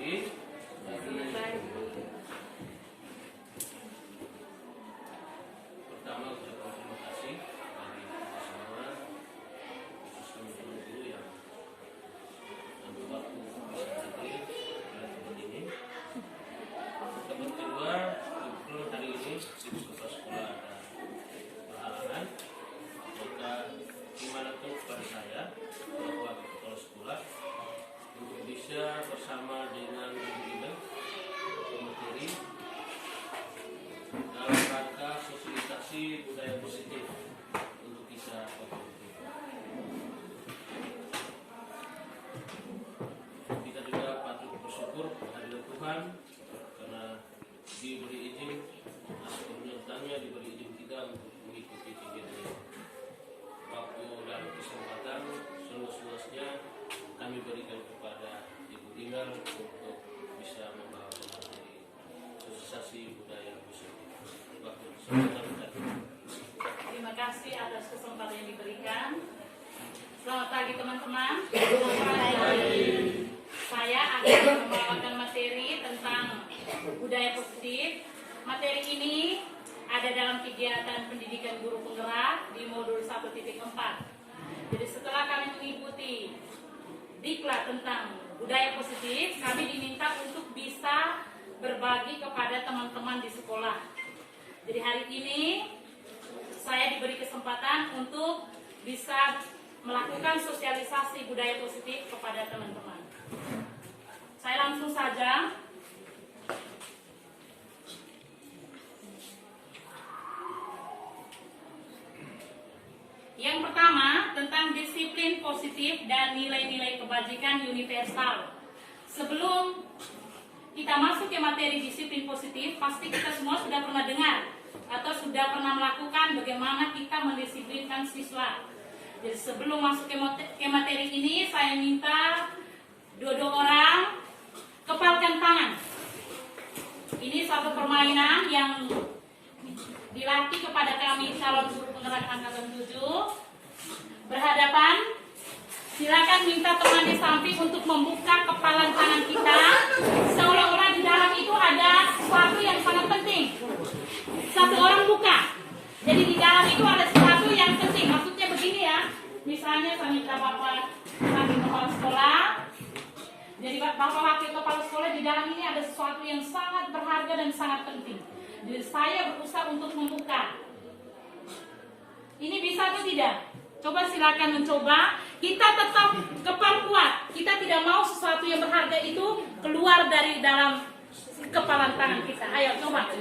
pagi. Pertama ucapkan terima kasih bagi kita semua, khususnya teman guru yang ambil waktu bisa hadir pada tempat ini. Tempat kedua, kebetulan hari ini di kepala sekolah ada perhalangan, maka dimanapun kepada saya bahwa kepala sekolah untuk bisa bersama dengan guru atau materi dalam rangka sosialisasi budaya positif untuk bisa produktif. Kita juga patut bersyukur kehadiran Tuhan karena diberi izin atas permintaannya, diberi izin kita untuk mengikuti kegiatan ini. Waktu dan kesempatan seluas-luasnya kami berikan kepada Ibu Ingar untuk bisa membawakan materi sosialisasi budaya positif. Terima kasih atas kesempatan yang diberikan. Selamat pagi teman-teman. Selamat pagi. Saya akan membawakan materi tentang budaya positif. Materi ini ada dalam kegiatan pendidikan guru penggerak di modul 1.4. Jadi setelah kami mengikuti diklat tentang budaya positif, kami diminta untuk bisa berbagi kepada teman-teman di sekolah. Jadi hari ini saya diberi kesempatan untuk bisa melakukan sosialisasi budaya positif kepada teman-teman. Saya langsung saja. Yang pertama tentang disiplin positif dan nilai-nilai kebajikan universal. Sebelum kita masuk ke materi disiplin positif, pasti kita semua sudah pernah dengar atau sudah pernah melakukan bagaimana kita mendisiplinkan siswa. Jadi sebelum masuk ke materi ini, saya minta dua orang kepalkan tangan. Ini satu permainan yang dilatih kepada kami calon guru penggerak angkatan 7. Berhadapan, silakan minta teman di samping untuk membuka kepalan tangan kita, seolah-olah di dalam itu ada sesuatu yang sangat penting. Satu orang buka, jadi di dalam itu ada sesuatu yang penting. Maksudnya begini ya, misalnya saya minta bapak wakil kepala sekolah. Jadi bapak wakil kepala sekolah, di dalam ini ada sesuatu yang sangat berharga dan sangat penting. Jadi saya berusaha untuk membuka. Ini bisa atau tidak? Coba silakan mencoba. Kita tetap kepal kuat. Kita tidak mau sesuatu yang berharga itu keluar dari dalam kepalan tangan kita. Ayo coba.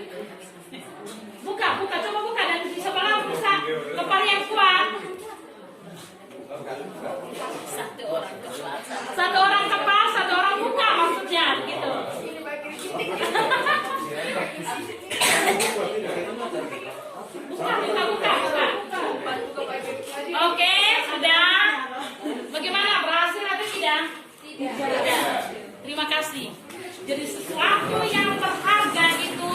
Buka, coba buka, dan di sebelah buka kepala yang kuat. Satu orang kepala, satu orang buka, maksudnya gitu. Buka. Oke, sudah. Bagaimana, berhasil atau tidak? Tidak. Terima kasih. Jadi sesuatu yang berharga itu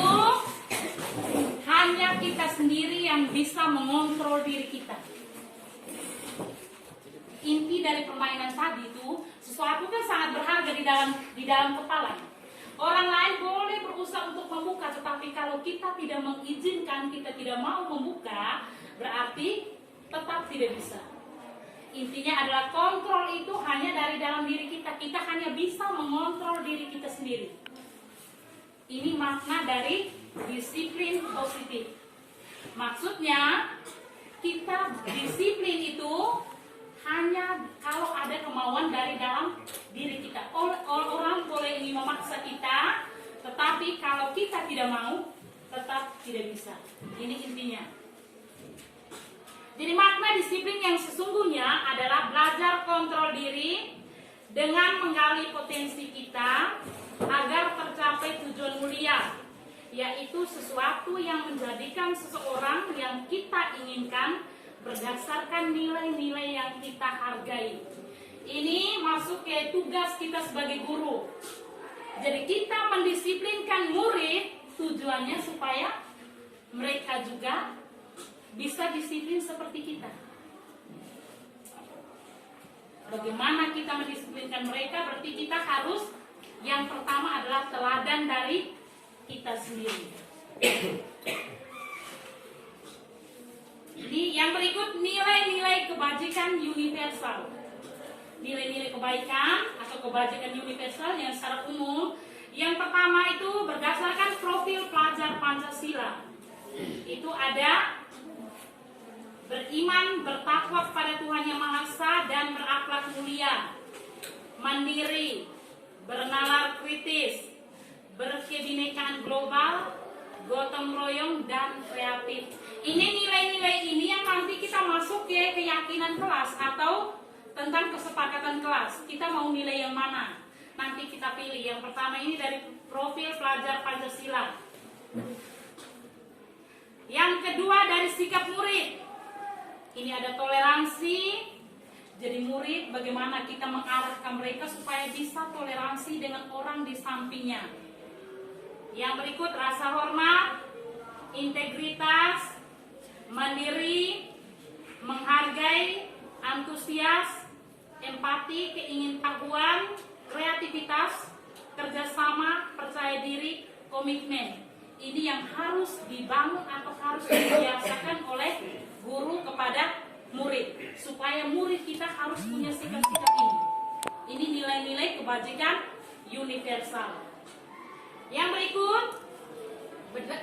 hanya kita sendiri yang bisa mengontrol diri kita. Inti dari permainan tadi itu, sesuatu kan sangat berharga di dalam kepala. Orang lain boleh berusaha untuk membuka, tetapi kalau kita tidak mengizinkan, kita tidak mau membuka, berarti tetap tidak bisa. Intinya adalah kontrol itu hanya dari dalam diri kita. Kita hanya bisa mengontrol diri kita sendiri. Ini makna dari disiplin positif. Maksudnya kita disiplin itu hanya kalau ada kemauan dari dalam diri kita. Orang boleh ingin memaksa kita, tetapi kalau kita tidak mau, tetap tidak bisa. Ini intinya. Jadi makna disiplin yang sesungguhnya adalah belajar kontrol diri dengan menggali potensi kita agar tercapai tujuan mulia, yaitu sesuatu yang menjadikan seseorang yang kita inginkan berdasarkan nilai-nilai yang kita hargai. Ini masuk ke tugas kita sebagai guru. Jadi kita mendisiplinkan murid tujuannya supaya mereka juga bisa disiplin seperti kita. Bagaimana kita mendisiplinkan mereka? Berarti kita harus yang pertama adalah teladan dari kita sendiri. Ini yang berikut, nilai-nilai kebajikan universal. Nilai-nilai kebaikan atau kebajikan universal yang secara umum. Yang pertama itu berdasarkan profil pelajar Pancasila. Itu ada beriman, bertakwa kepada Tuhan Yang Maha Esa dan berakhlak mulia, mandiri, bernalar kritis, berkebinekaan global, gotong royong, dan kreatif. Ini nilai-nilai ini yang nanti kita masuk ke keyakinan kelas atau tentang kesepakatan kelas. Kita mau nilai yang mana? Nanti kita pilih. Yang pertama ini dari profil pelajar Pancasila. Yang kedua dari sikap murid. Ini ada toleransi. Jadi murid bagaimana kita mengarahkan mereka supaya bisa toleransi dengan orang di sampingnya. Yang berikut rasa hormat, integritas, mandiri, menghargai, antusias, empati, keingintahuan, kreativitas, kerjasama, percaya diri, komitmen. Ini yang harus dibangun atau harus dibiasakan oleh guru kepada murid, supaya murid kita harus punya sikap-sikap ini. Ini nilai-nilai kebajikan universal. Yang berikut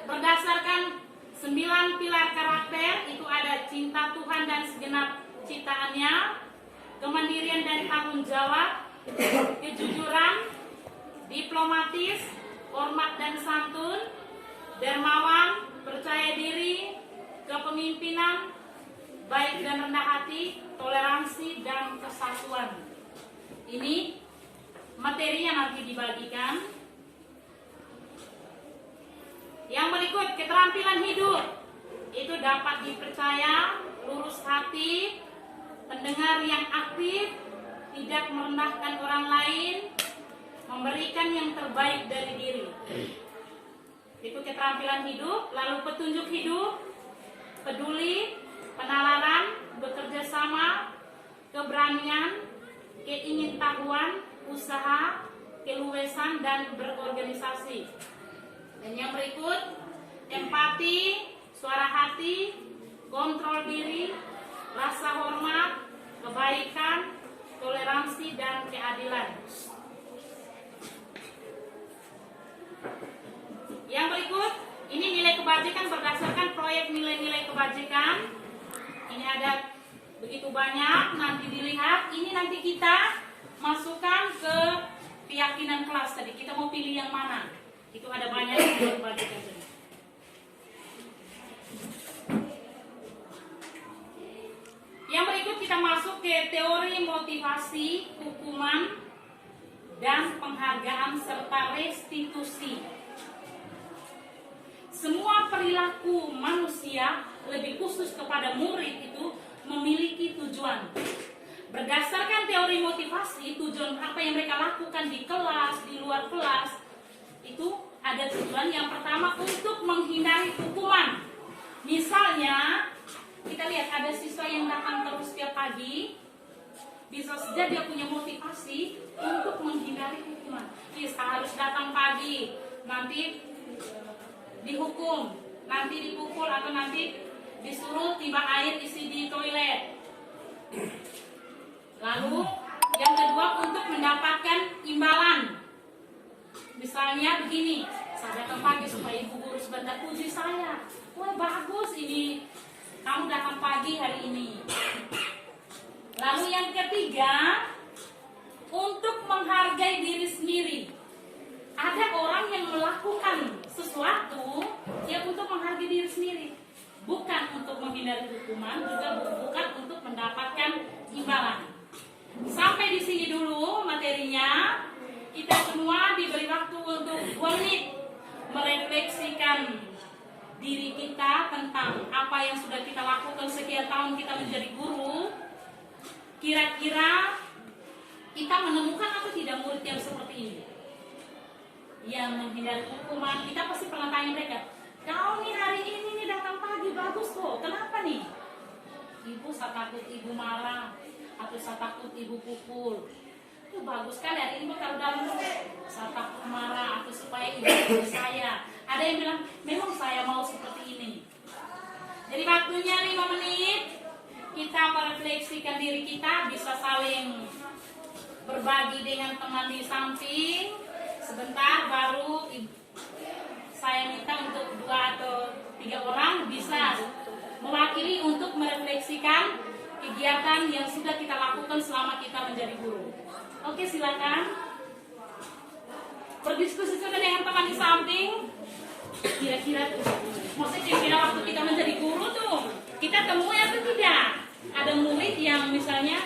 berdasarkan 9 pilar karakter, itu ada cinta Tuhan dan segenap ciptaannya, kemandirian dan tanggung jawab, kejujuran, diplomatis, hormat dan santun, dermawan, percaya diri, kepemimpinan, baik dan rendah hati, toleransi dan kesatuan. Ini materi yang nanti dibagikan. Yang berikut keterampilan hidup, itu dapat dipercaya, lurus hati, pendengar yang aktif, tidak merendahkan orang lain, memberikan yang terbaik dari diri. Itu keterampilan hidup. Lalu petunjuk hidup, peduli, penalaran, bekerja sama, keberanian, keingintahuan, usaha, keluasan, dan berorganisasi. Dan yang berikut empati, suara hati, kontrol diri, rasa hormat, kebaikan, toleransi, dan keadilan. Yang berikut, ini nilai kebajikan berdasarkan proyek nilai-nilai kebajikan. Ini ada begitu banyak, nanti dilihat. Ini nanti kita masukkan ke keyakinan kelas tadi. Kita mau pilih yang mana? Itu ada banyak nilai kebajikan tadi. Yang berikut kita masuk ke teori motivasi, hukuman, dan penghargaan serta restitusi. Semua perilaku manusia, lebih khusus kepada murid, itu memiliki tujuan. Berdasarkan teori motivasi, tujuan apa yang mereka lakukan di kelas, di luar kelas, itu ada tujuan. Yang pertama untuk menghindari hukuman. Misalnya, kita lihat ada siswa yang datang terus setiap pagi, bisa saja dia punya motivasi untuk menghindari hukuman. Bisa harus datang pagi, nanti dihukum, nanti dipukul, atau nanti disuruh timba air isi di toilet. Lalu yang kedua untuk mendapatkan imbalan. Misalnya begini, saya datang pagi supaya ibu guru sebentar puji saya. Wah bagus ini, kamu datang pagi hari ini. Lalu yang ketiga untuk menghargai diri sendiri. Ada orang yang melakukan sesuatu yang untuk menghargai diri sendiri, bukan untuk menghindari hukuman, juga bukan untuk mendapatkan imbalan. Sampai di sini dulu materinya. Kita semua diberi waktu untuk 2 menit merefleksikan diri kita tentang apa yang sudah kita lakukan sekian tahun kita menjadi guru. Kira-kira kita menemukan atau tidak murid yang seperti ini, yang menghindari hukuman. Kita pasti pernah tanya mereka, kau nih hari ini nih datang pagi bagus kok, kenapa nih? Ibu, saya takut ibu marah, atau saya takut ibu pukul. Itu bagus sekali hari ini kalau dalam saya takut marah, atau seperti saya. Ada yang bilang, memang saya mau seperti ini. Jadi waktunya 5 menit, kita merefleksikan diri kita, bisa saling berbagi dengan teman di samping. Sebentar baru saya minta untuk 2 atau 3 orang bisa mewakili untuk merefleksikan kegiatan yang sudah kita lakukan selama kita menjadi guru. Oke, silakan. Berdiskusi juga dengan teman di samping. Kira-kira maksudnya waktu kita menjadi guru tuh, kita temui atau tidak? Ada murid yang misalnya,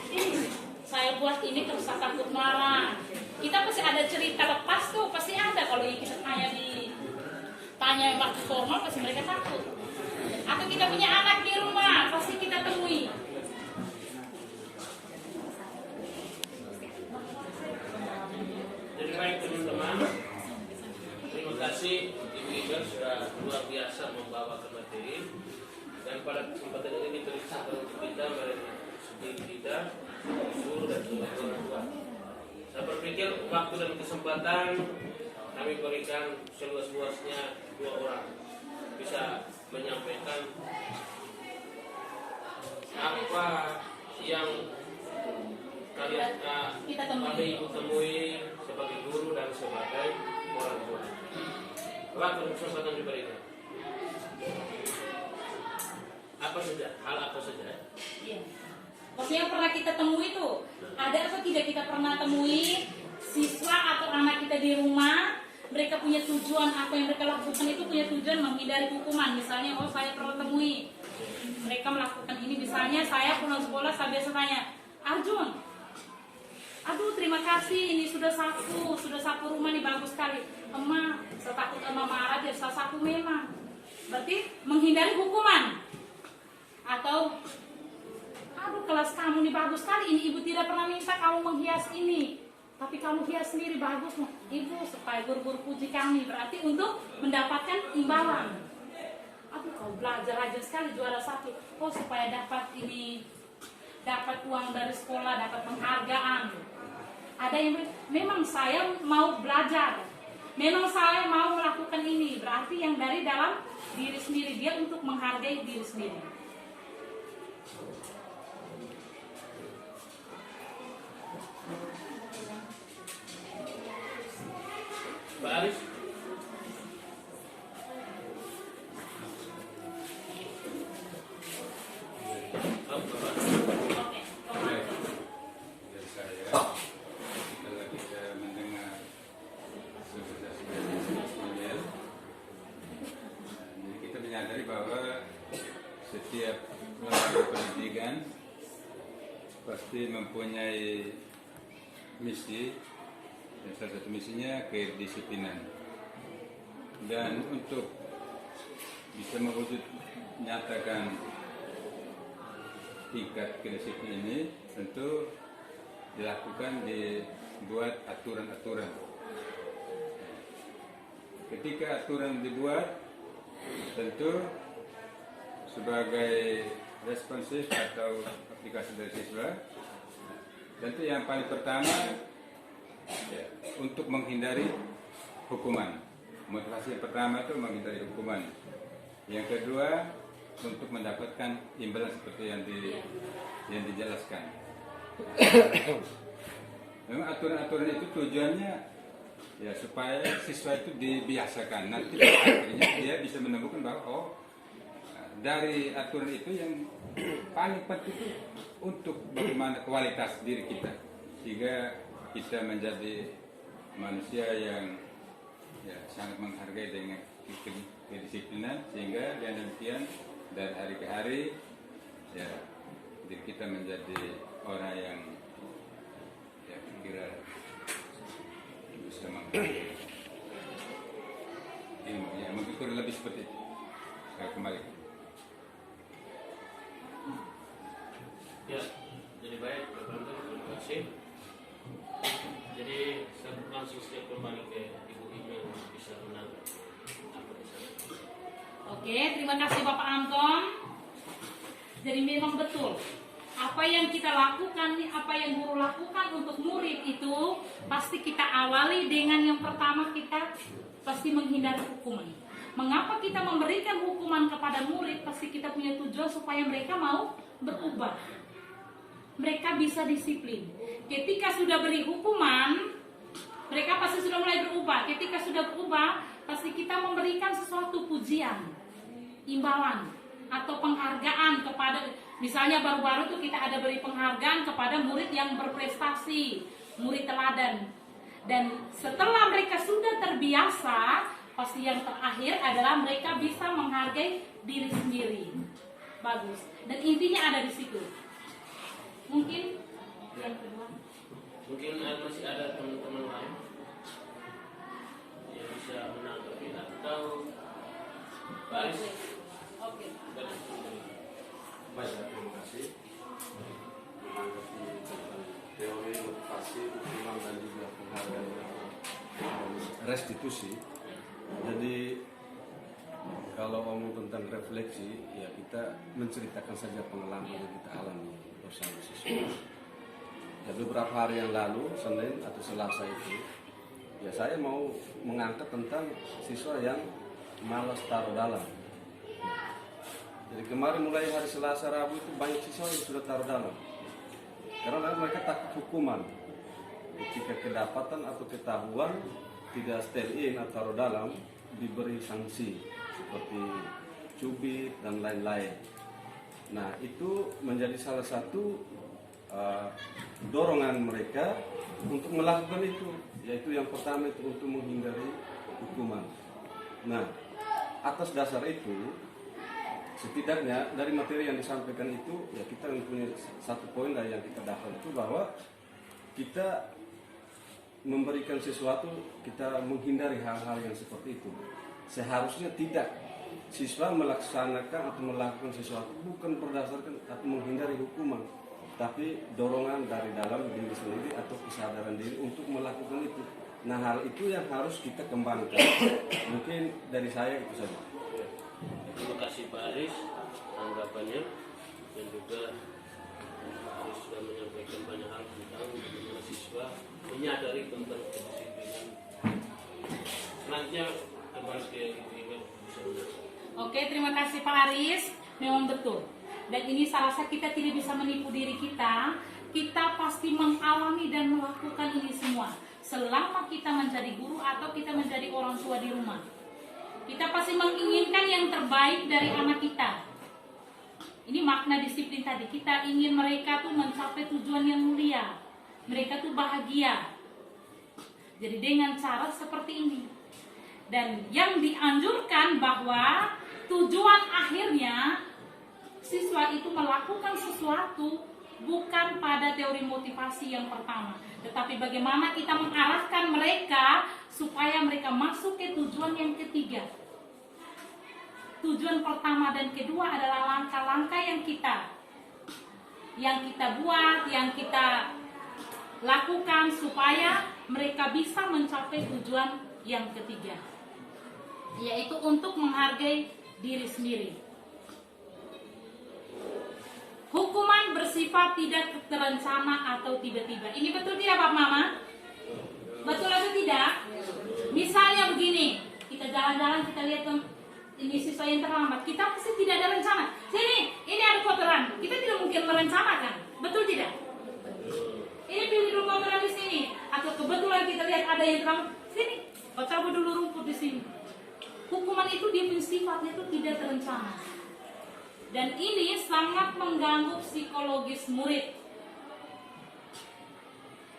ini saya buat ini terus saya takut marah. Kita pasti ada cerita lepas tuh, pasti ada. Kalau kita tanya waktu formal, pasti mereka takut. Atau kita punya anak di rumah, pasti kita temui. Jadi baik teman-teman, terima kasih Ibu Iben sudah luar biasa membawa ke materi. Dan pada kesempatan ini diberikan untuk kita sendiri kita, guru dan juga orang tua. Saya berpikir waktu dan kesempatan kami berikan seluas-luasnya 2 orang bisa menyampaikan apa yang kalian kami temui sebagai guru dan sebagai orang tua. Waktu dan kesempatan diberikan. Apa saja, hal apa saja? Iya. Maksudnya yang pernah kita temui itu, ada atau tidak kita pernah temui siswa atau anak kita di rumah, mereka punya tujuan, apa yang mereka lakukan itu punya tujuan menghindari hukuman. Misalnya, oh saya pernah temui, mereka melakukan ini, misalnya saya pulang sekolah, saya biasa tanya, Arjun, aduh terima kasih, ini sudah sapu rumah nih, bagus sekali. Emak, saya takut emak marah, dia saya sapu memang. Berarti menghindari hukuman. Atau aduh kelas kamu nih bagus sekali, ini ibu tidak pernah minta kamu menghias ini, tapi kamu hias sendiri bagus ibu, supaya guru-guru puji kami. Berarti untuk mendapatkan imbalan. Aduh kau belajar rajin sekali, juara 1, oh supaya dapat ini, dapat uang dari sekolah, dapat penghargaan. Ada yang memang saya mau belajar, memang saya mau melakukan ini. Berarti yang dari dalam diri sendiri, dia untuk menghargai diri sendiri. Mbak Aris. Dari saya, setelah kita mendengar model, jadi kita menyadari bahwa setiap lembaga pendidikan pasti mempunyai misi. Dan salah satu misinya kedisiplinan. Dan untuk bisa mewujud nyatakan tingkat kedisiplinan ini, tentu dilakukan, dibuat aturan-aturan. Ketika aturan dibuat, tentu sebagai responsif atau aplikasi dari siswa, tentu yang paling pertama untuk menghindari hukuman. Motivasi yang pertama itu menghindari hukuman. Yang kedua, untuk mendapatkan imbalan seperti yang dijelaskan. Memang aturan-aturan itu tujuannya ya supaya siswa itu dibiasakan. Nanti akhirnya dia bisa menemukan bahwa dari aturan itu yang paling penting itu untuk bagaimana kualitas diri kita, sehingga kita menjadi manusia yang sangat menghargai dengan kedisiplinan, sehingga dengan demikian dari hari ke hari diri kita menjadi orang yang kira bisa menghargai ilmu, mungkin kurang lebih seperti itu. Saya kembali. Ya, jadi baik, terima kasih. Jadi saya langsung setiap kembali ke Ibu Iben bisa menanggapi apa di sana. Oke, terima kasih Bapak Anton. Jadi memang betul apa yang kita lakukan, apa yang guru lakukan untuk murid itu pasti kita awali dengan yang pertama, kita pasti menghindari hukuman. Mengapa kita memberikan hukuman kepada murid? Pasti kita punya tujuan supaya mereka mau berubah, mereka bisa disiplin. Ketika sudah beri hukuman, mereka pasti sudah mulai berubah. Ketika sudah berubah, pasti kita memberikan sesuatu pujian, imbalan atau penghargaan kepada, misalnya baru-baru tuh kita ada beri penghargaan kepada murid yang berprestasi, murid teladan. Dan setelah mereka sudah terbiasa, pasti yang terakhir adalah mereka bisa menghargai diri sendiri. Bagus. Dan intinya ada di situ. Mungkin yang kedua. Mungkin masih ada teman-teman lain yang bisa menanggapi atau Baris. Oke. Baik, terima kasih. Menanggapi tentang teori motivasi, hukuman dan juga penghargaan dan restitusi. Jadi kalau ngomong tentang refleksi, ya kita menceritakan saja pengalaman yang kita alami bersama siswa. Ya, beberapa hari yang lalu, Senin atau Selasa itu, ya saya mau mengangkat tentang siswa yang malas taruh dalam. Jadi kemarin mulai hari Selasa, Rabu itu banyak siswa yang sudah taruh dalam. Karena mereka takut hukuman. Jika kedapatan atau ketahuan tidak stay in atau taruh dalam, diberi sanksi seperti cubit dan lain-lain. Nah, itu menjadi salah satu dorongan mereka untuk melakukan itu, yaitu yang pertama itu untuk menghindari hukuman. Nah, atas dasar itu, setidaknya dari materi yang disampaikan itu, ya kita mempunyai satu poin dari yang kita dapat itu bahwa kita memberikan sesuatu, kita menghindari hal-hal yang seperti itu. Seharusnya tidak siswa melaksanakan atau melakukan sesuatu bukan berdasarkan atau menghindari hukuman, tapi dorongan dari dalam diri sendiri atau kesadaran diri untuk melakukan itu. Nah, hal itu yang harus kita kembangkan. Mungkin dari saya itu saja. Terima kasih Pak Aris tanggapannya, dan juga Pak Aris sudah menyampaikan banyak hal tentang bagaimana siswa menyadari tentang kedisiplinan. Selanjutnya kembali ke Ibu bisa menjawab. Oke, terima kasih Pak Aris. Memang betul. Dan ini salah satu kita tidak bisa menipu diri kita. Kita pasti mengalami dan melakukan ini semua selama kita menjadi guru atau kita menjadi orang tua di rumah. Kita pasti menginginkan yang terbaik dari anak kita. Ini makna disiplin tadi. Kita ingin mereka tuh mencapai tujuan yang mulia. Mereka tuh bahagia. Jadi dengan cara seperti ini. Dan yang dianjurkan bahwa tujuan akhirnya siswa itu melakukan sesuatu bukan pada teori motivasi yang pertama, tetapi bagaimana kita mengarahkan mereka supaya mereka masuk ke tujuan yang ketiga. Tujuan pertama dan kedua adalah langkah-langkah yang kita buat, yang kita lakukan supaya mereka bisa mencapai tujuan yang ketiga, yaitu untuk menghargai diri sendiri. Hukuman bersifat tidak terencana atau tiba-tiba. Ini betul tidak Pak Mama? Betul atau tidak? Misalnya begini, kita jalan-jalan, kita lihat ini siswa yang terlambat, kita pasti tidak ada rencana. Sini, ini ada kotoran, kita tidak mungkin merencanakan, betul tidak? Ini pilih dulu kotoran di sini, atau kebetulan kita lihat ada yang terlambat, sini, cabut dulu rumput di sini. Hukuman itu dia punya sifatnya itu tidak terencana. Dan ini sangat mengganggu psikologis murid.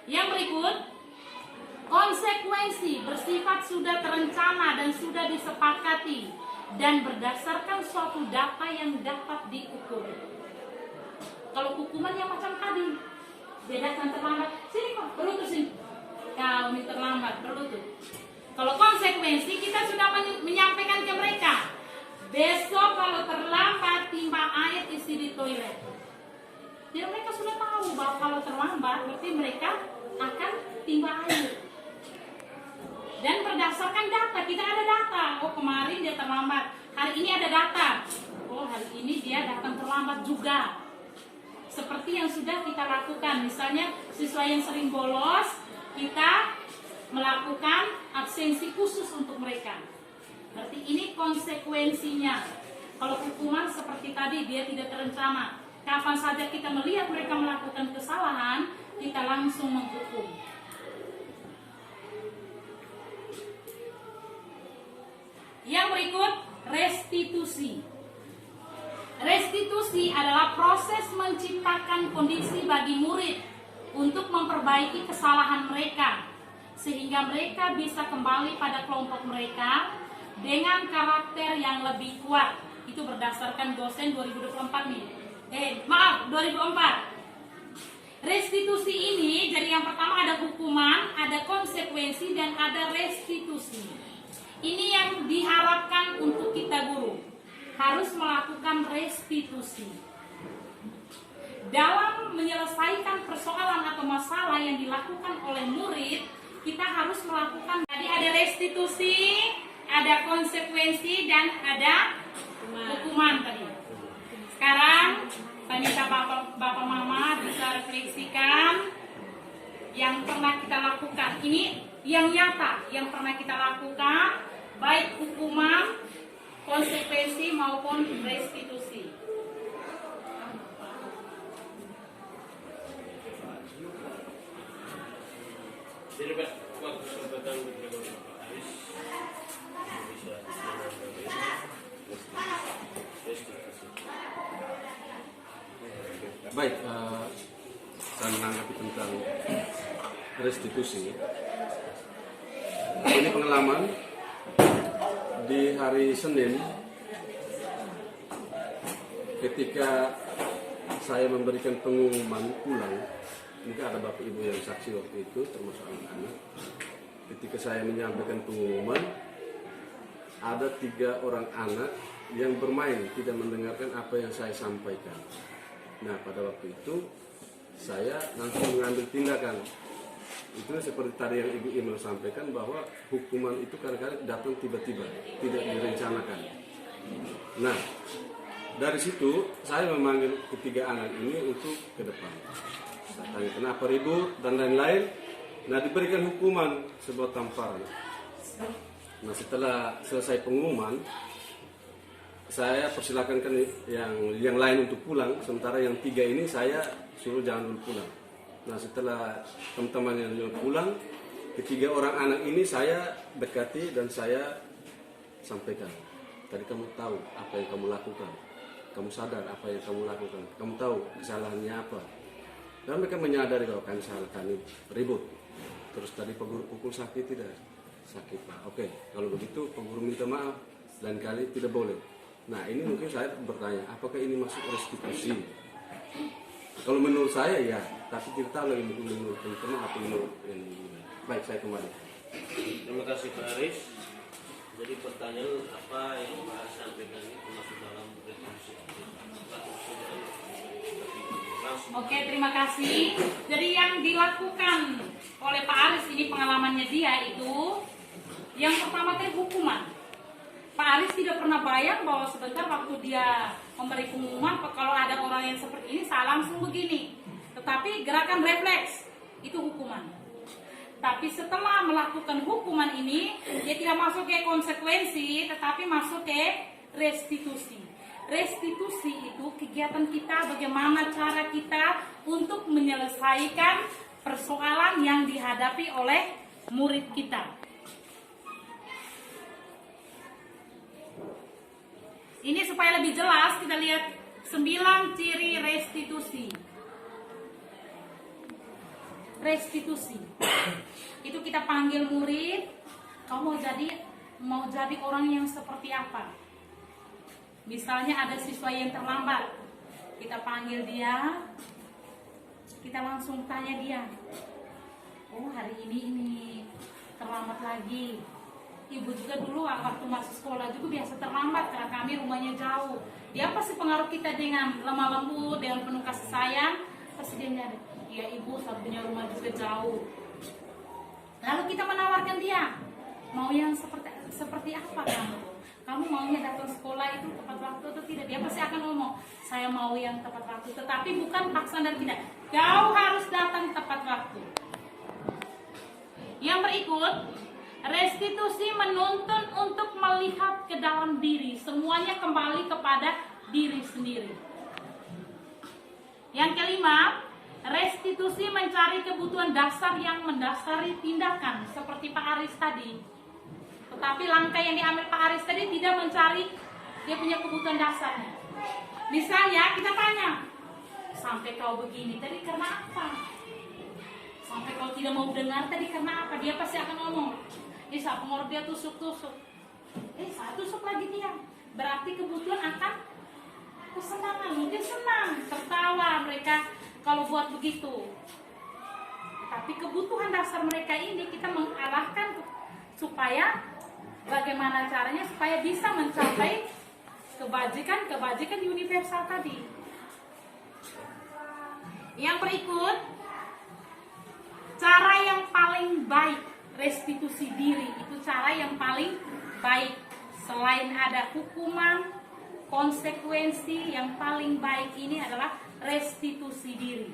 Yang berikut, konsekuensi bersifat sudah terencana dan sudah disepakati dan berdasarkan suatu data yang dapat diukur. Kalau hukuman yang macam tadi, bedakan terlambat, sini kok, berlutut sini. Kau ini terlambat, berlutut. Kalau konsekuensi kita sudah menyampaikan ke mereka, besok kalau terlambat timba air isi di toilet. Jadi mereka sudah tahu bahwa kalau terlambat berarti mereka akan timba air. Dan berdasarkan data, kita ada data. Oh kemarin dia terlambat, hari ini ada data. Oh hari ini dia datang terlambat juga. seperti yang sudah kita lakukan. Misalnya siswa yang sering bolos, kita melakukan absensi khusus untuk mereka. Berarti ini konsekuensinya. Kalau hukuman seperti tadi, dia tidak terencana. Kapan saja kita melihat mereka melakukan kesalahan, kita langsung menghukum. Yang berikut, restitusi. Restitusi adalah proses menciptakan kondisi bagi murid untuk memperbaiki kesalahan mereka, sehingga mereka bisa kembali pada kelompok mereka dengan karakter yang lebih kuat. Itu berdasarkan dosen 2024 nih. 2004. Restitusi ini, jadi yang pertama ada hukuman, ada konsekuensi, dan ada restitusi. Ini yang diharapkan untuk kita guru, harus melakukan restitusi. Dalam menyelesaikan persoalan atau masalah yang dilakukan oleh murid, kita harus melakukan. Jadi ada restitusi, ada konsekuensi, dan ada hukuman tadi. Sekarang saya minta bapak mama bisa refleksikan yang pernah kita lakukan. Ini yang nyata yang pernah kita lakukan, baik hukuman, konsekuensi maupun restitusi. Jadi Pak, waktu kesempatan untuk Pak Aris bisa Baik, saya menanggapi tentang restitusi. Ini pengalaman di hari Senin ketika saya memberikan pengumuman pulang. Mungkin ada bapak ibu yang saksi waktu itu, termasuk anak-anak. Ketika saya menyampaikan pengumuman, ada 3 orang anak yang bermain, tidak mendengarkan apa yang saya sampaikan. Nah, pada waktu itu saya langsung mengambil tindakan. Itu seperti tadi yang Ibu Imel sampaikan, bahwa hukuman itu kadang-kadang datang tiba-tiba, tidak direncanakan. Nah, dari situ saya memanggil ketiga anak ini untuk ke depan. Saya tanya kenapa ribut dan lain-lain. Nah, diberikan hukuman sebuah tamparan. Nah, setelah selesai pengumuman, saya persilakan kan yang lain untuk pulang, sementara yang 3 ini saya suruh jangan dulu pulang. Nah, setelah teman-teman yang pulang, ketiga orang anak ini saya dekati dan saya sampaikan, tadi kamu tahu apa yang kamu lakukan, kamu sadar apa yang kamu lakukan, kamu tahu kesalahannya apa. Dan mereka menyadari bahwa kami salah, kami ribut. Terus tadi Pak Guru pukul sakit tidak? Sakit Pak. Oke, kalau begitu Pak Guru minta maaf, lain kali tidak boleh. Nah, ini mungkin saya bertanya, apakah ini masuk restitusi? Kalau menurut saya ya, tapi kita tahu lagi mungkin menurut teman-teman atau menurut ini. Baik, saya kembali. Terima kasih Pak Aris. Jadi pertanyaan apa yang Pak Aris sampaikan itu masuk dalam restitusi? Oke, terima kasih. Jadi yang dilakukan oleh Pak Aris ini, pengalamannya dia itu, yang pertama tadi hukuman. Pak Aris tidak pernah bayang bahwa sebentar waktu dia memberi pengumuman, kalau ada orang yang seperti ini, saya langsung begini. Tetapi gerakan refleks, itu hukuman. Tapi setelah melakukan hukuman ini, dia tidak masuk ke konsekuensi, tetapi masuk ke restitusi. Restitusi itu kegiatan kita, bagaimana cara kita untuk menyelesaikan persoalan yang dihadapi oleh murid kita. Ini supaya lebih jelas, kita lihat 9 ciri restitusi. Restitusi itu kita panggil murid, kamu mau jadi orang yang seperti apa? Misalnya ada siswa yang terlambat, kita panggil dia, kita langsung tanya dia, oh hari ini terlambat lagi. Ibu juga dulu waktu masuk sekolah juga biasa terlambat karena kami rumahnya jauh. Dia pasti pengaruh kita dengan lemah lembut, dengan penuh kasih sayang. Pasti dia nyadar, iya ibu satunya rumah juga jauh. Lalu kita menawarkan dia, mau yang seperti apa kamu? Kamu kamu maunya datang sekolah itu tepat waktu atau tidak? Dia pasti akan ngomong, saya mau yang tepat waktu. Tetapi bukan paksaan dan tidak. Kau harus datang tepat waktu. Yang berikut, restitusi menuntun untuk melihat ke dalam diri. Semuanya kembali kepada diri sendiri. Yang kelima, restitusi mencari kebutuhan dasar yang mendasari tindakan, seperti Pak Aris tadi. Tetapi langkah yang diambil Pak Aris tadi tidak mencari dia punya kebutuhan dasarnya. Misalnya kita tanya, sampai kau begini tadi karena apa? Sampai kau tidak mau dengar tadi karena apa? Dia pasti akan ngomong, saya pengorok dia tusuk-tusuk. Saya tusuk lagi dia. Berarti kebutuhan akan kesenangan. Mungkin senang, tertawa mereka kalau buat begitu. Tapi kebutuhan dasar mereka ini kita mengarahkan supaya bagaimana caranya supaya bisa mencapai kebajikan universal tadi. Yang berikut, cara yang paling baik restitusi diri itu cara yang paling baik. Selain ada hukuman, konsekuensi, yang paling baik ini adalah restitusi diri.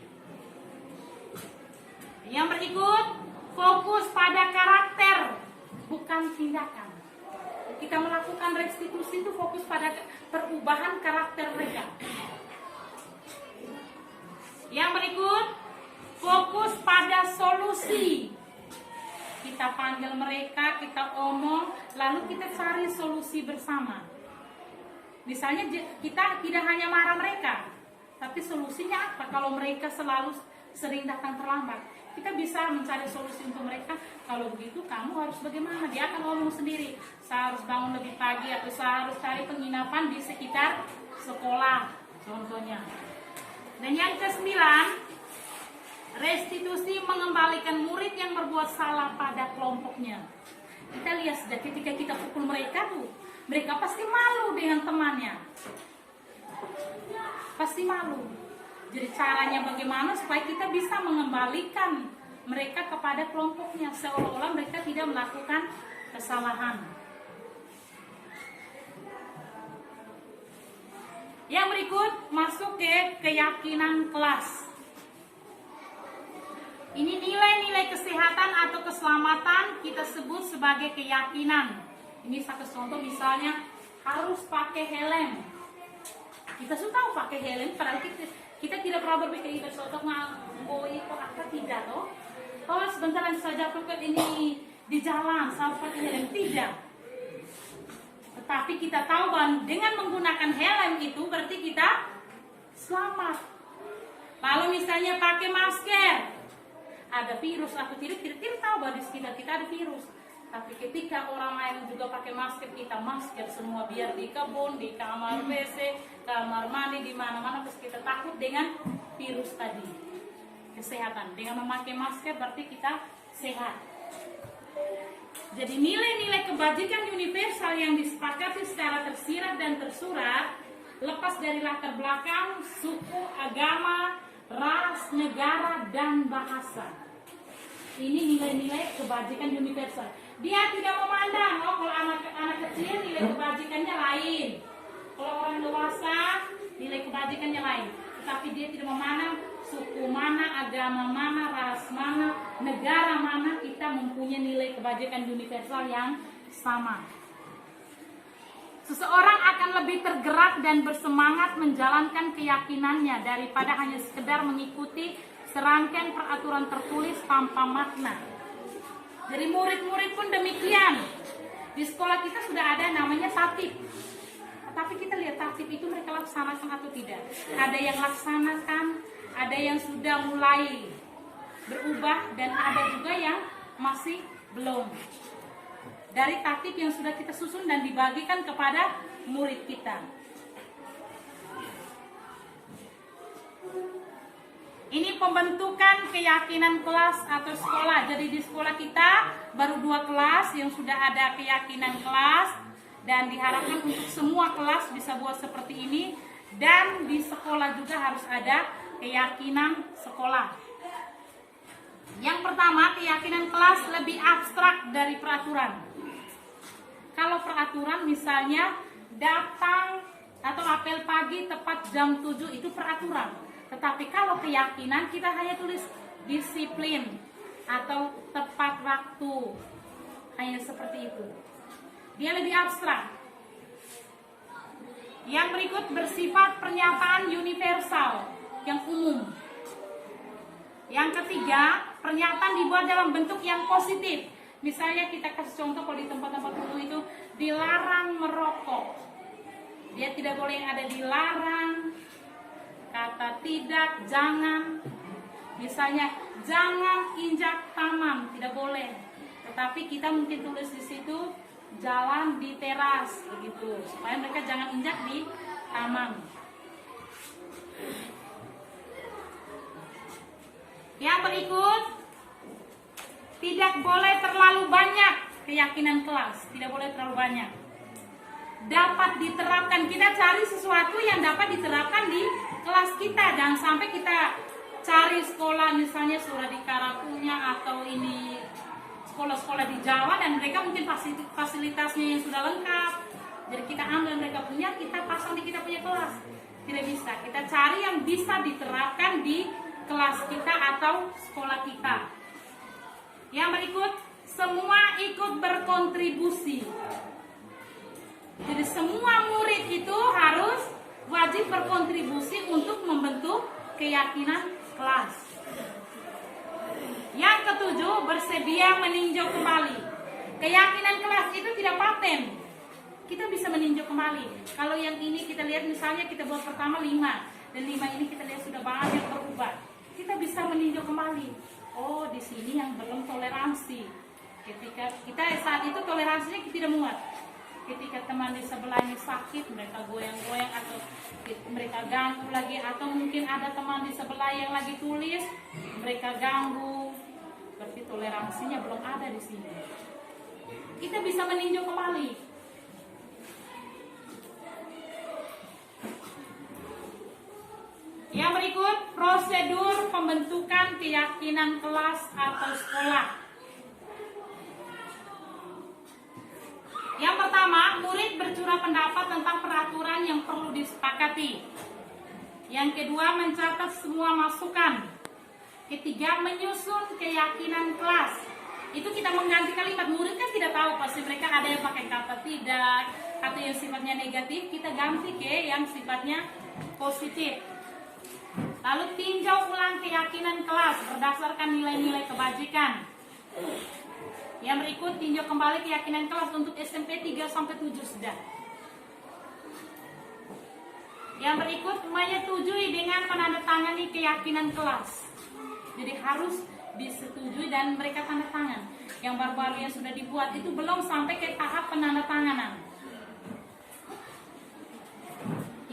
Yang berikut, fokus pada karakter, bukan tindakan. Kita melakukan restitusi itu fokus pada perubahan karakter mereka. Yang berikut, fokus pada solusi. Kita panggil mereka, kita omong, lalu kita cari solusi bersama. Misalnya kita tidak hanya marah mereka, tapi solusinya apa? Kalau mereka selalu sering datang terlambat, kita bisa mencari solusi untuk mereka. Kalau begitu kamu harus bagaimana? Dia akan ngomong sendiri, saya harus bangun lebih pagi, atau saya harus cari penginapan di sekitar sekolah, contohnya. Dan yang ke-9, restitusi mengembalikan murid yang berbuat salah pada kelompoknya. Kita lihat sejak ketika kita pukul mereka tuh, mereka pasti malu dengan temannya. Pasti malu. Jadi caranya bagaimana supaya kita bisa mengembalikan mereka kepada kelompoknya, seolah-olah mereka tidak melakukan kesalahan. Yang berikut, masuk ke keyakinan kelas. Ini nilai-nilai kesehatan atau keselamatan kita sebut sebagai keyakinan. Ini satu contoh, misalnya harus pakai helm. Kita sudah tahu pakai helm, padahal kita tidak pernah berpikir itu contoh itu apa tidak toh? Oh sebentar saja aku ini di jalan saya pakai helm, tidak. Tetapi kita tahu bahwa dengan menggunakan helm itu berarti kita selamat. Lalu misalnya pakai masker, ada virus atau tidak, kita tahu bahwa di sekitar kita ada virus. Tapi ketika orang lain juga pakai masker, kita masker semua, biar di kebun, di kamar WC, kamar mandi, di mana-mana, terus kita takut dengan virus tadi. Kesehatan, dengan memakai masker berarti kita sehat. Jadi nilai-nilai kebajikan universal yang disepakati secara tersirat dan tersurat, lepas dari latar belakang, suku, agama, ras, negara, dan bahasa. Ini nilai-nilai kebajikan universal. Dia tidak memandang, kalau anak kecil nilai kebajikannya lain, kalau orang dewasa nilai kebajikannya lain. Tapi dia tidak memandang suku mana, agama mana, ras mana, negara mana, kita mempunyai nilai kebajikan universal yang sama. Seseorang akan lebih tergerak dan bersemangat menjalankan keyakinannya daripada hanya sekedar mengikuti serangkaian peraturan tertulis tanpa makna. Jadi murid-murid pun demikian. Di sekolah kita sudah ada namanya tatib. Tapi kita lihat tatib itu mereka laksanakan atau tidak. Ada yang laksanakan, ada yang sudah mulai berubah, dan ada juga yang masih belum. Dari tatib yang sudah kita susun dan dibagikan kepada murid kita. Ini pembentukan keyakinan kelas atau sekolah. Jadi di sekolah kita baru 2 kelas yang sudah ada keyakinan kelas, dan diharapkan untuk semua kelas bisa buat seperti ini. Dan di sekolah juga harus ada keyakinan sekolah. Yang pertama, keyakinan kelas lebih abstrak dari peraturan. Kalau peraturan peraturan, misalnya datang atau apel pagi tepat jam 7 itu peraturan. Tetapi kalau keyakinan kita hanya tulis disiplin atau tepat waktu, hanya seperti itu. Dia lebih abstrak. Yang berikut bersifat pernyataan universal yang umum. Yang ketiga, pernyataan dibuat dalam bentuk yang positif. Misalnya kita kasih contoh kalau di tempat-tempat umum itu dilarang merokok. Dia tidak boleh yang ada dilarang, kata tidak, jangan. Misalnya jangan injak taman, tidak boleh. Tetapi kita mungkin tulis di situ jalan di teras begitu, supaya mereka jangan injak di taman. Yang berikut, tidak boleh terlalu banyak keyakinan kelas, tidak boleh terlalu banyak. Dapat diterapkan, kita cari sesuatu yang dapat diterapkan di kelas kita. Jangan sampai kita cari sekolah misalnya sekolah di Karapunya atau ini sekolah-sekolah di Jawa dan mereka mungkin fasilitasnya yang sudah lengkap. Jadi kita ambil mereka punya, kita pasang di kita punya kelas. Tidak bisa, kita cari yang bisa diterapkan di kelas kita atau sekolah kita. Yang berikut, semua ikut berkontribusi. Jadi semua murid itu harus wajib berkontribusi untuk membentuk keyakinan kelas. Yang ketujuh, bersedia meninjau kembali. Keyakinan kelas itu tidak paten. Kita bisa meninjau kembali. Kalau yang ini kita lihat misalnya kita buat pertama 5 dan 5 ini kita lihat sudah banyak berubah. Kita bisa meninjau kembali. Oh, di sini yang belum toleransi. Ketika kita saat itu toleransinya kita tidak muat. Ketika teman di sebelahnya sakit, mereka goyang-goyang atau mereka ganggu lagi, atau mungkin ada teman di sebelah yang lagi tulis, mereka ganggu. Berarti toleransinya belum ada di sini. Kita bisa meninjau kembali. Yang berikut, prosedur pembentukan keyakinan kelas atau sekolah. Yang pertama, murid bercurah pendapat tentang peraturan yang perlu disepakati. Yang kedua, mencatat semua masukan. Ketiga, menyusun keyakinan kelas. Itu kita mengganti kalimat, murid kan tidak tahu, pasti mereka ada yang pakai kata tidak, kata yang sifatnya negatif, kita ganti ke yang sifatnya positif. Lalu tinjau ulang keyakinan kelas berdasarkan nilai-nilai kebajikan. Yang berikut, tinjau kembali keyakinan kelas untuk SMP 3-7 sudah. Yang berikut, menyetujui dengan penandatangani keyakinan kelas. Jadi harus disetujui dan mereka tanda tangan. Yang baru-baru yang sudah dibuat itu belum sampai ke tahap penandatanganan.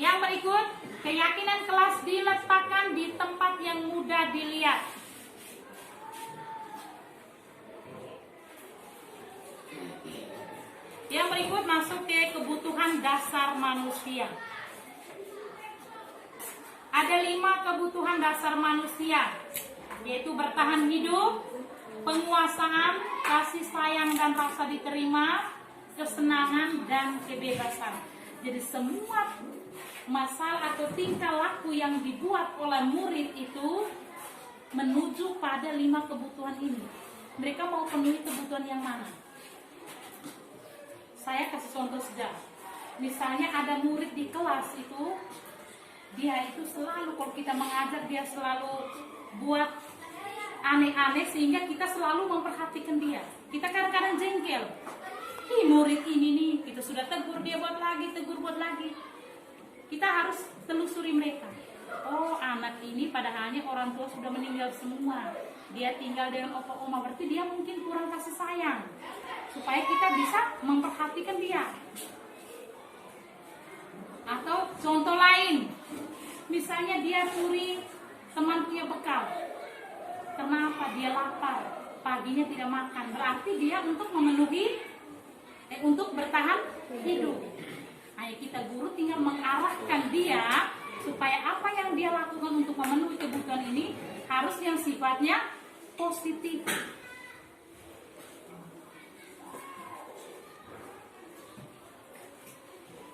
Yang berikut, keyakinan kelas diletakkan di tempat yang mudah dilihat. Yang berikut masuk ke kebutuhan dasar manusia. Ada 5 kebutuhan dasar manusia, yaitu bertahan hidup, penguasaan, kasih sayang dan rasa diterima, kesenangan dan kebebasan. Jadi semua masalah atau tingkah laku yang dibuat oleh murid itu menuju pada 5 kebutuhan ini. Mereka mau penuhi kebutuhan yang mana? Saya kasih contoh saja. Misalnya ada murid di kelas itu, dia itu selalu kalau kita mengajar dia selalu buat aneh-aneh sehingga kita selalu memperhatikan dia. Kita kadang-kadang jengkel. Ih, murid ini nih, kita sudah tegur dia buat lagi, tegur buat lagi. Kita harus telusuri mereka. Oh, anak ini padahalnya orang tua sudah meninggal semua. Dia tinggal dengan opa oma, berarti dia mungkin kurang kasih sayang. Supaya kita bisa memperhatikan dia. Atau contoh lain, misalnya dia curi teman punya bekal. Kenapa? Dia lapar, paginya tidak makan. Berarti dia untuk memenuhi, untuk bertahan hidup. Ayo kita guru tinggal mengarahkan dia supaya apa yang dia lakukan untuk memenuhi kebutuhan ini harus yang sifatnya positif.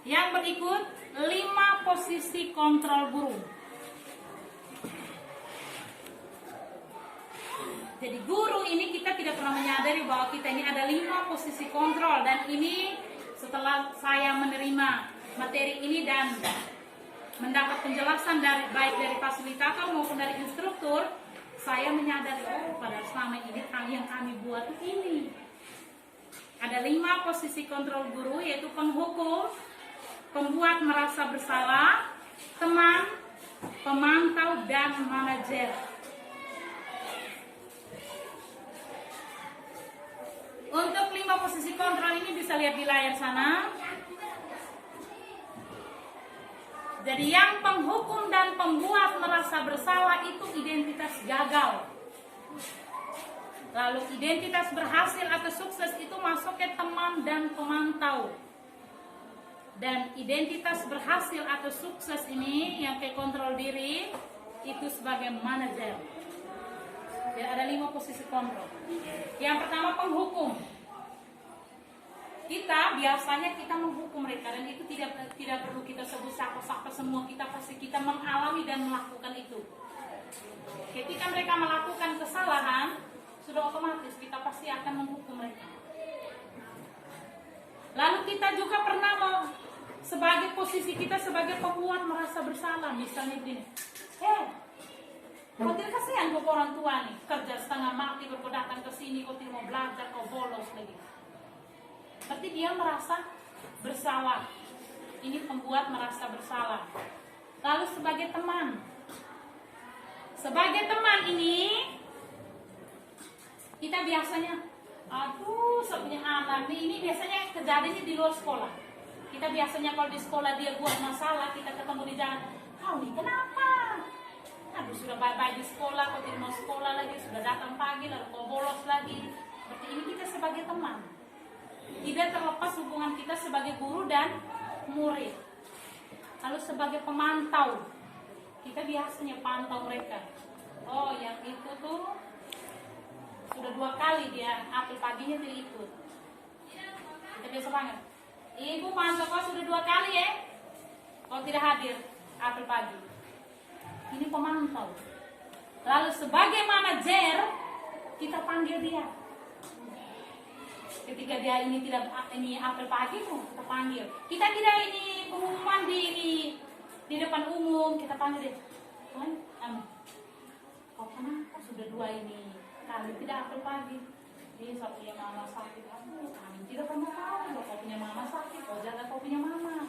Yang berikut 5 posisi kontrol guru. Jadi guru ini kita tidak pernah menyadari bahwa kita ini ada 5 posisi kontrol, dan ini setelah saya menerima materi ini dan mendapat penjelasan baik dari fasilitator maupun dari instruktur, saya menyadari pada selama ini yang kami buat ini. Ada 5 posisi kontrol guru, yaitu penghukum, pembuat merasa bersalah, teman, pemantau, dan manajer. Untuk 5 posisi kontrol ini bisa lihat di layar sana. Jadi yang penghukum dan pembuat merasa bersalah itu identitas gagal. Lalu identitas berhasil atau sukses itu masuknya teman dan pemantau. Dan identitas berhasil atau sukses ini yang ke kontrol diri itu sebagai manajer. Jadi ada 5 posisi kontrol. Yang pertama penghukum. Biasanya kita menghukum mereka, dan itu tidak perlu kita sebut siapa-siapa, semua kita mengalami dan melakukan itu. Ketika mereka melakukan kesalahan, sudah otomatis kita pasti akan menghukum mereka. Lalu kita juga pernah sebagai posisi kita sebagai pembuat merasa bersalah, misalnya begini, kau tidak kasihan kau orang tua nih, kerja setengah mati, kau datang ke sini, kau tidak mau belajar, kau bolos lagi. Berarti dia merasa bersalah. Ini pembuat merasa bersalah. Lalu sebagai teman. Sebagai teman ini, kita biasanya, saya punya anak nih, ini biasanya kejadiannya di luar sekolah. Kita biasanya kalau di sekolah dia buat masalah, kita ketemu di jalan, kau nih kenapa? Sudah baik-baik di sekolah, kau tidak mau sekolah lagi, sudah datang pagi, lalu kau bolos lagi. Berarti ini kita sebagai teman. Tidak terlepas hubungan kita sebagai guru dan murid. Lalu sebagai pemantau, kita biasanya pantau mereka. Oh, yang itu tuh sudah 2 kali dia apel paginya tidak ikut. Kita biasa banget. Ibu pantau kau sudah 2 kali ya, kau tidak hadir apel pagi. Ini pemantau. Lalu sebagai manajer, kita panggil dia. Ketika dia ini tidak apel pagi, kita panggil. Kita tidak ini pengumuman di depan umum, kita panggil dia. Kau kenapa sudah 2 ini kali tidak apel pagi? Dia saya punya mama sakit. Kami tidak pernah tahu kalau kau punya mama sakit. Kau jaga kau punya mama.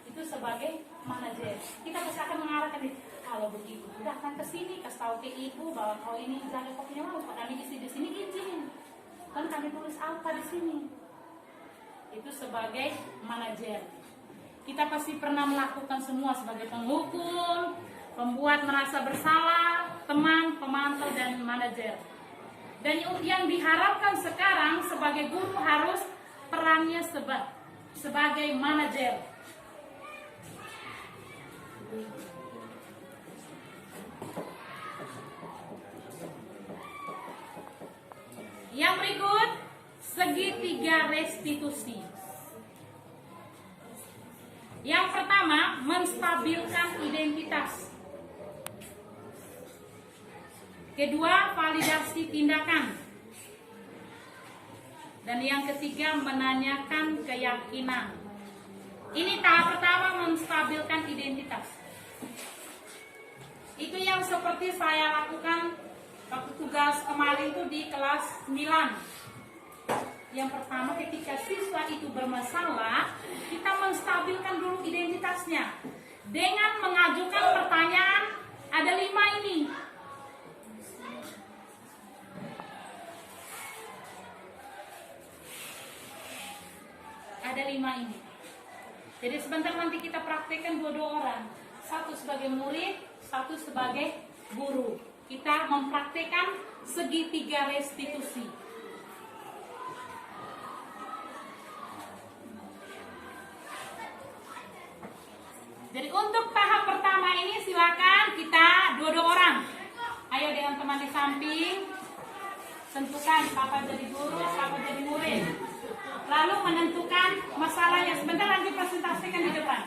Itu sebagai manajer. Kita pasti akan mengarahkan dia. Kalau begitu, datang ke sini, kasih tahu ke ibu bahwa kau ini jaga kau punya mama. Kami di sini izin. Kan kami tulis apa di sini. Itu sebagai manajer. Kita pasti pernah melakukan semua sebagai penghukum, pembuat merasa bersalah, teman, pemantau, dan manajer. Dan yang diharapkan sekarang sebagai guru harus perannya sebagai manajer. Yang berikut, segitiga restitusi. Yang pertama, menstabilkan identitas. Kedua, validasi tindakan. Dan yang ketiga, menanyakan keyakinan. Ini tahap pertama, menstabilkan identitas. Itu yang seperti saya lakukan waktu tugas kemarin itu di kelas 9. Yang pertama, ketika siswa itu bermasalah, kita menstabilkan dulu identitasnya dengan mengajukan pertanyaan. Ada 5 ini. Ada 5 ini. Jadi sebentar nanti kita praktekkan 2 orang. 1 sebagai murid, 1 sebagai guru. Kita mempraktekkan segitiga restitusi. Jadi untuk tahap pertama ini silakan kita 2 orang. Ayo dengan teman di samping, tentukan siapa jadi guru, siapa jadi murid. Lalu menentukan masalah masalahnya. Sebentar nanti presentasikan di depan.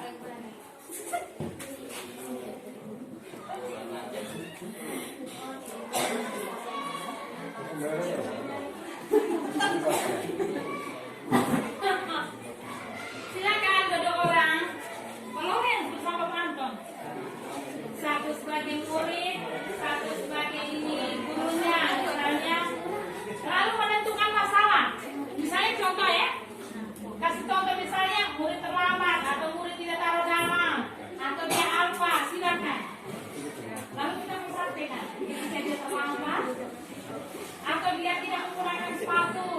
Silakan duduk orang. Tolongin bersama penonton. Satu sebagai murid, satu sebagai ini gurunya, misalnya. Lalu menentukan masalah. Misalnya contoh ya. Kasih contoh misalnya murid terlambat atau murid tidak taruh dalam atau dia alfa, silakan. Lalu kita mempraktikkan. Ketika dia terlambat atau dia tidak menggunakan sepatu.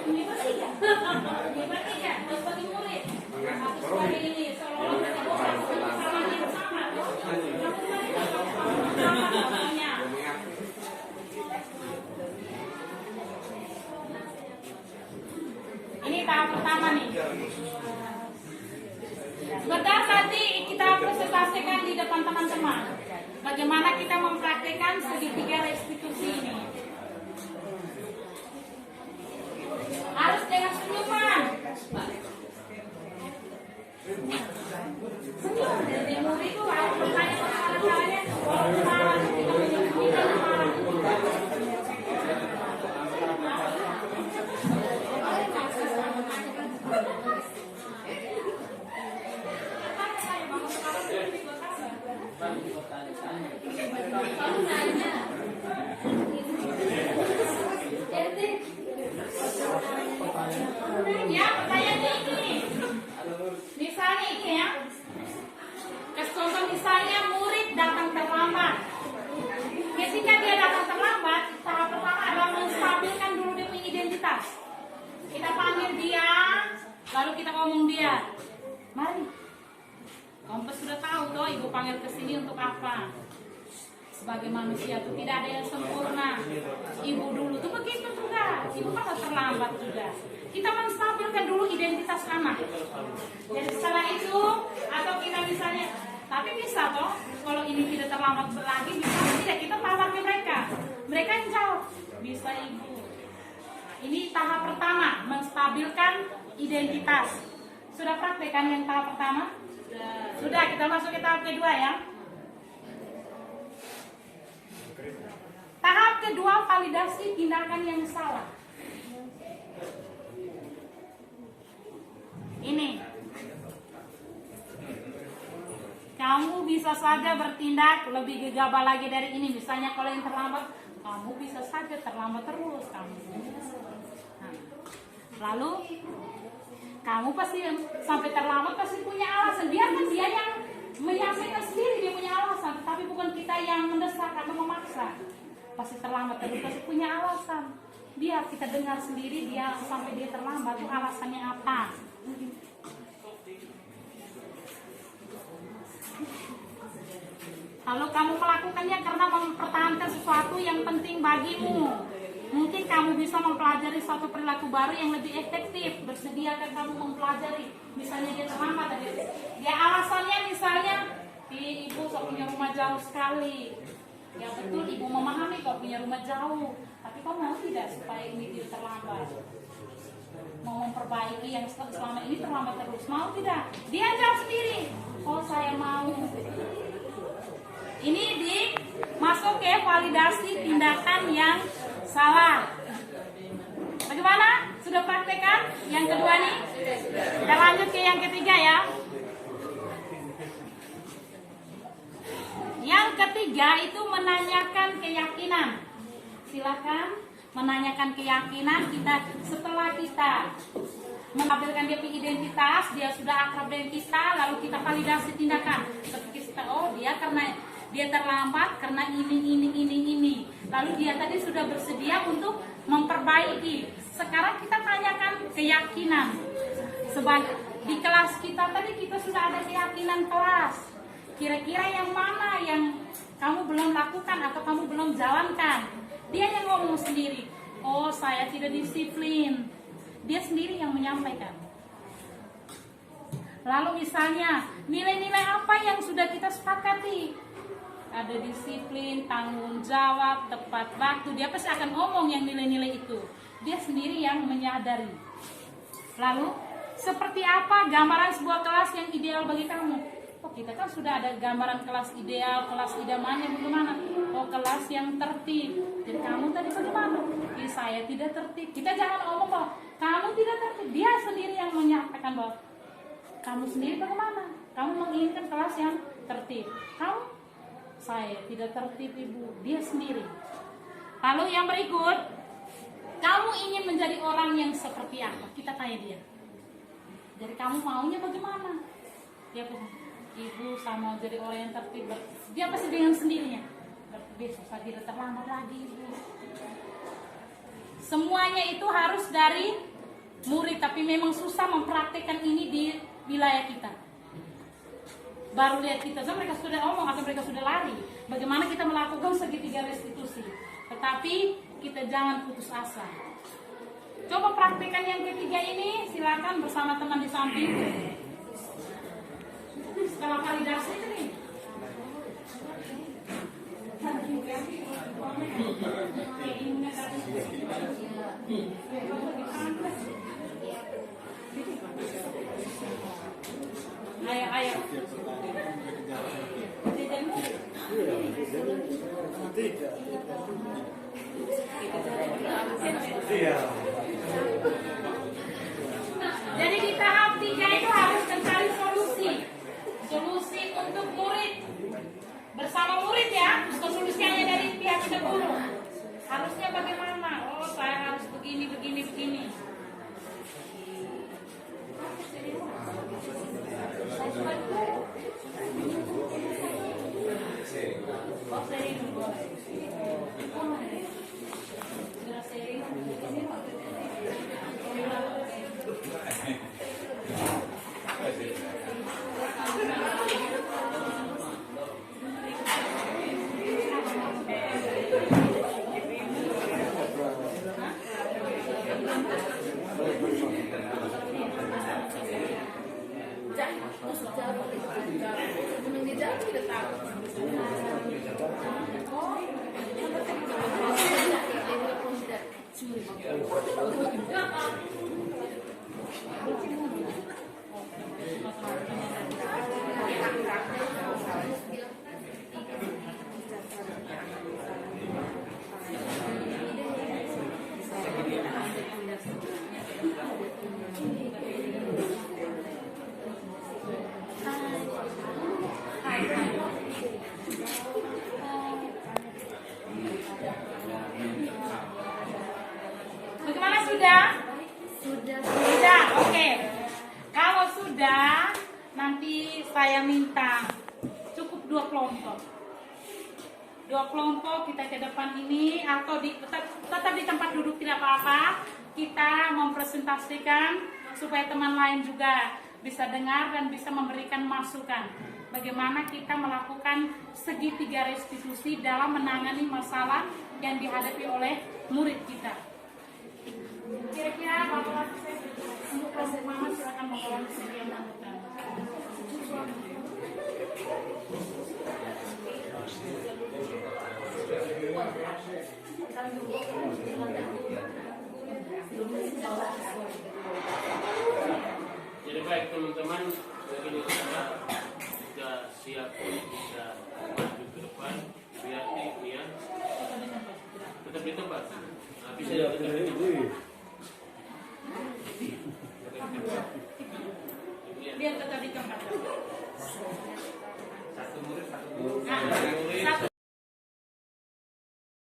Ini bertiga. Ini bertiga. Terus bagi murid. Satu sebagai ini. Seolah-olah kita sama yang sama. Contohnya. Ini tahap pertama nih. Sebentar nanti kita presentasikan di depan teman-teman. Bagaimana kita mempraktikkan segitiga restitusi ini. Harus dengan senyuman. Senyum. Jadi murid itu harus bertanya masalah-masalahnya. Ya, pertanyaannya ini. Misalnya ini ya. Contoh misalnya murid datang terlambat. Ketika dia datang terlambat, tahap pertama adalah menstabilkan dulu dia punya identitas. Kita panggil dia, lalu kita ngomong dia. Mari. Kamu sudah tahu toh ibu panggil ke sini untuk apa? Sebagai manusia itu tidak ada yang sempurna. Ibu dulu tuh begitu juga. Ibu kan terlambat juga. Kita menstabilkan dulu identitas anak. Jadi setelah itu atau kita misalnya, tapi bisa toh kalau ini tidak terlambat lagi, bisa tidak kita tawar ke mereka. Mereka yang jawab, bisa ibu. Ini tahap pertama, menstabilkan identitas. Sudah praktekkan yang tahap pertama? Sudah, kita masuk ke tahap kedua ya. Tahap kedua, validasi tindakan yang salah. Ini. Kamu bisa saja bertindak lebih gegabah lagi dari ini. Misalnya kalau yang terlambat, kamu bisa saja terlambat terus kamu. Nah, lalu kamu pasti sampai terlambat pasti punya alasan. Biarkan dia yang menyampaikan sendiri, dia punya alasan. Tapi bukan kita yang mendesak atau memaksa. Pasti terlambat terus, pasti punya alasan. Biar kita dengar sendiri dia sampai dia terlambat itu alasannya apa. Kalau kamu melakukannya karena mempertahankan sesuatu yang penting bagimu. Mungkin kamu bisa mempelajari suatu perilaku baru yang lebih efektif. Bersediakan kamu mempelajari. Misalnya dia terlambat, dia alasannya misalnya, ibu saya punya rumah jauh sekali. Ya betul, ibu memahami kau punya rumah jauh. Tapi kau mau tidak supaya ini tidak terlambat? Mau memperbaiki yang selama ini terlambat terus, mau tidak? Dia jawab sendiri, oh saya mau. Ini masuk ke validasi tindakan yang salah. Bagaimana? Sudah praktekkan yang kedua nih? Kita lanjut ke yang ketiga ya. Yang ketiga itu menanyakan keyakinan. Silakan menanyakan keyakinan kita. Setelah kita menampilkan dia punya identitas, dia sudah akrab dengan kita, lalu kita validasi tindakan. Seperti kita, oh dia karena dia terlambat karena ini. Lalu dia tadi sudah bersedia untuk memperbaiki. Sekarang kita tanyakan keyakinan. Sebagai di kelas kita tadi kita sudah ada keyakinan kelas. Kira-kira yang mana yang kamu belum lakukan atau kamu belum jalankan? Dia yang ngomong sendiri. Oh, saya tidak disiplin. Dia sendiri yang menyampaikan. Lalu misalnya, nilai-nilai apa yang sudah kita sepakati? ada disiplin, tanggung jawab, tepat waktu, dia pasti akan ngomong yang nilai-nilai itu. Dia sendiri yang menyadari. Lalu, seperti apa gambaran sebuah kelas yang ideal bagi kamu? Oh, kita kan sudah ada gambaran kelas ideal, kelas idamannya bagaimana? Oh, kelas yang tertib. Jadi kamu tadi bagaimana? Saya tidak tertib. Kita jangan ngomong bahwa kamu tidak tertib. Dia sendiri yang menyatakan bahwa kamu sendiri bagaimana? Kamu menginginkan kelas yang tertib. Kamu, saya tidak tertib, Ibu. Dia sendiri. Lalu yang berikut, kamu ingin menjadi orang yang seperti apa? Kita tanya dia. Jadi kamu maunya bagaimana? Dia bilang, Ibu, saya mau jadi orang yang tertib. Dia pasti dengan sendirinya. Besok saya tidak terlambat lagi, Ibu. Semuanya itu harus dari murid, tapi memang susah mempraktekkan ini di wilayah kita. Baru lihat kita, so mereka sudah ngomong atau mereka sudah lari. Bagaimana kita melakukan segitiga restitusi. Tetapi kita jangan putus asa. Coba praktekkan yang ketiga ini, silakan bersama teman di samping. Setelah validasi itu nih. Ayo. Jadi di tahap 3 itu harus mencari solusi untuk murid bersama murid ya, bukan solusi hanya dari pihak guru. Harusnya bagaimana? Oh, saya harus begini. Bagaimana sudah? Sudah, oke. Kalau sudah, nanti saya minta cukup 2 kelompok. 2 kelompok kita ke depan ini atau tetap di tempat duduk tidak apa-apa. Kita mempresentasikan supaya teman lain juga bisa dengar dan bisa memberikan masukan. Bagaimana kita melakukan segitiga restitusi dalam menangani masalah yang dihadapi oleh murid kita. Kira-kira Bapak untuk kelompok mana silakan membawa yang melakukan. Jadi baik teman-teman, begini kita sudah siap bisa maju ke depan. Berarti ya tetap di tempat. Nah, bisa tetap di tempat. Biar tetap di tempat.